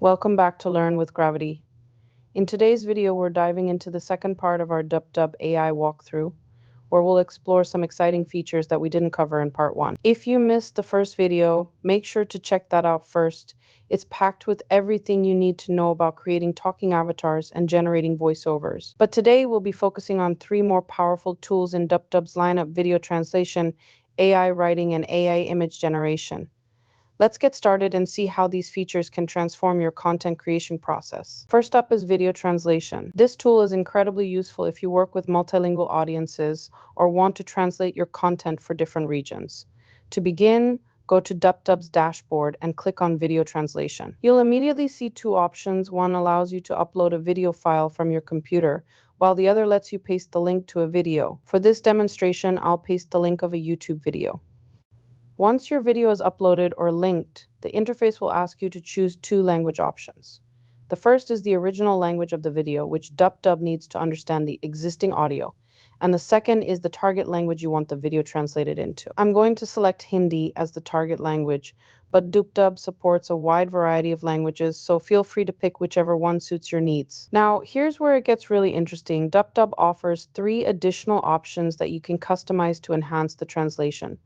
Welcome back to Learn with Gravity. In today's video, we're diving into the second part of our DupDub AI walkthrough, where we'll explore some exciting features that we didn't cover in part one. If you missed the first video, make sure to check that out first. It's packed with everything you need to know about creating talking avatars and generating voiceovers. But today, we'll be focusing on three more powerful tools in DupDub's lineup: video translation, AI writing, and AI image generation. Let's get started and see how these features can transform your content creation process. First up is video translation. This tool is incredibly useful if you work with multilingual audiences or want to translate your content for different regions. To begin, go to DupDub's dashboard and click on video translation. You'll immediately see two options. One allows you to upload a video file from your computer, while the other lets you paste the link to a video. For this demonstration, I'll paste the link of a YouTube video. Once your video is uploaded or linked, the interface will ask you to choose two language options. The first is the original language of the video, which DupDub needs to understand the existing audio, and the second is the target language you want the video translated into. I'm going to select Hindi as the target language, but DupDub supports a wide variety of languages, so feel free to pick whichever one suits your needs. Now, here's where it gets really interesting. DupDub offers three additional options that you can customize to enhance the translation.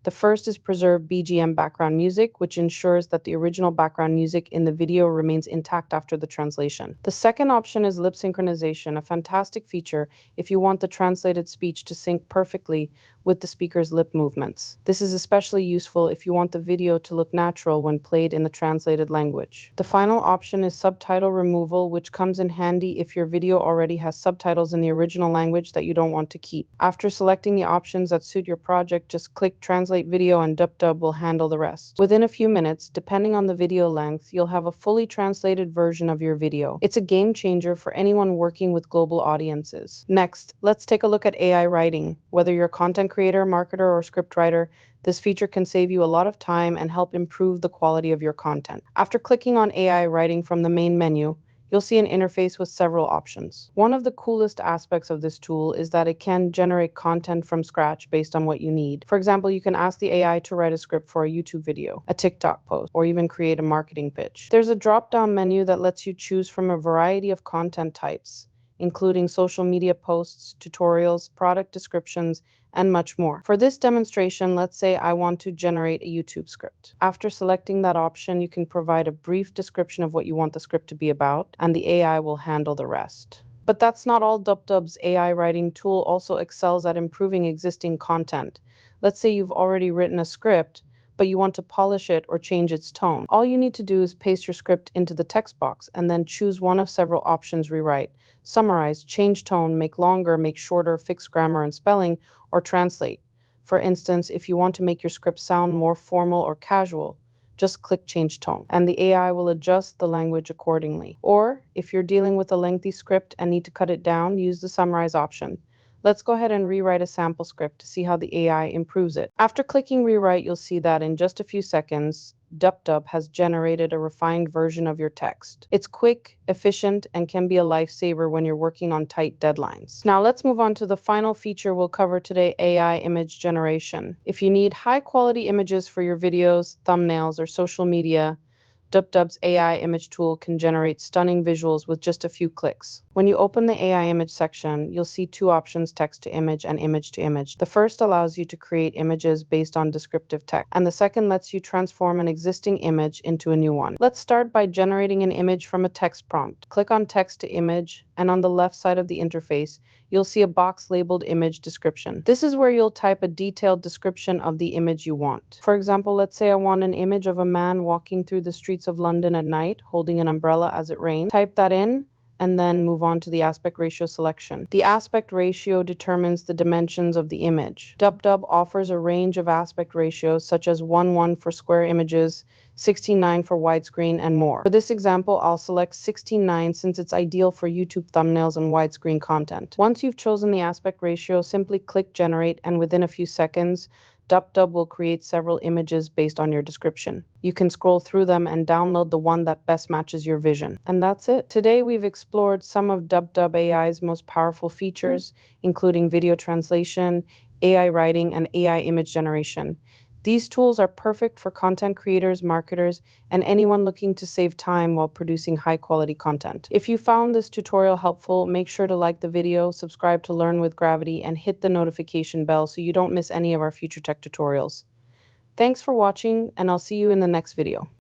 The first is preserve BGM background music, which ensures that the original background music in the video remains intact after the translation. The second option is lip synchronization, a fantastic feature if you want the translated speech to sync perfectly with the speaker's lip movements. This is especially useful if you want the video to look natural when played in the translated language. The final option is subtitle removal, which comes in handy if your video already has subtitles in the original language that you don't want to keep. After selecting the options that suit your project, just click Translate Video and DupDub will handle the rest. Within a few minutes, depending on the video length, you'll have a fully translated version of your video. It's a game changer for anyone working with global audiences. Next, let's take a look at AI writing. Whether you're a content creator, marketer, or scriptwriter, this feature can save you a lot of time and help improve the quality of your content. After clicking on AI writing from the main menu, you'll see an interface with several options. One of the coolest aspects of this tool is that it can generate content from scratch based on what you need. For example, you can ask the AI to write a script for a YouTube video, a TikTok post, or even create a marketing pitch. There's a drop-down menu that lets you choose from a variety of content types, including social media posts, tutorials, product descriptions, and much more. For this demonstration, let's say I want to generate a YouTube script. After selecting that option, you can provide a brief description of what you want the script to be about, and the AI will handle the rest. But that's not all. DupDub's AI writing tool also excels at improving existing content. Let's say you've already written a script, but you want to polish it or change its tone. All you need to do is paste your script into the text box and then choose one of several options: rewrite, summarize, change tone, make longer, make shorter, fix grammar and spelling, or translate. For instance, if you want to make your script sound more formal or casual, just click Change Tone, and the AI will adjust the language accordingly. Or, if you're dealing with a lengthy script and need to cut it down, use the Summarize option. Let's go ahead and rewrite a sample script to see how the AI improves it. After clicking Rewrite, you'll see that in just a few seconds, DupDub has generated a refined version of your text. It's quick, efficient, and can be a lifesaver when you're working on tight deadlines. Now let's move on to the final feature we'll cover today: AI image generation. If you need high-quality images for your videos, thumbnails, or social media, DupDub's AI image tool can generate stunning visuals with just a few clicks. When you open the AI image section, you'll see two options: text to image and image to image. The first allows you to create images based on descriptive text, and the second lets you transform an existing image into a new one. Let's start by generating an image from a text prompt. Click on Text to Image, and on the left side of the interface, you'll see a box labeled Image Description. This is where you'll type a detailed description of the image you want. For example, let's say I want an image of a man walking through the streets of London at night, holding an umbrella as it rains. Type that in, and then move on to the aspect ratio selection. The aspect ratio determines the dimensions of the image. DupDub offers a range of aspect ratios, such as 1:1 for square images, 16:9 for widescreen, and more. For this example, I'll select 16:9 since it's ideal for YouTube thumbnails and widescreen content. Once you've chosen the aspect ratio, simply click Generate, and within a few seconds, DupDub will create several images based on your description. You can scroll through them and download the one that best matches your vision. And that's it. Today we've explored some of DupDub AI's most powerful features, including video translation, AI writing, and AI image generation. These tools are perfect for content creators, marketers, and anyone looking to save time while producing high-quality content. If you found this tutorial helpful, make sure to like the video, subscribe to Learn with Gravity, and hit the notification bell so you don't miss any of our future tech tutorials. Thanks for watching, and I'll see you in the next video.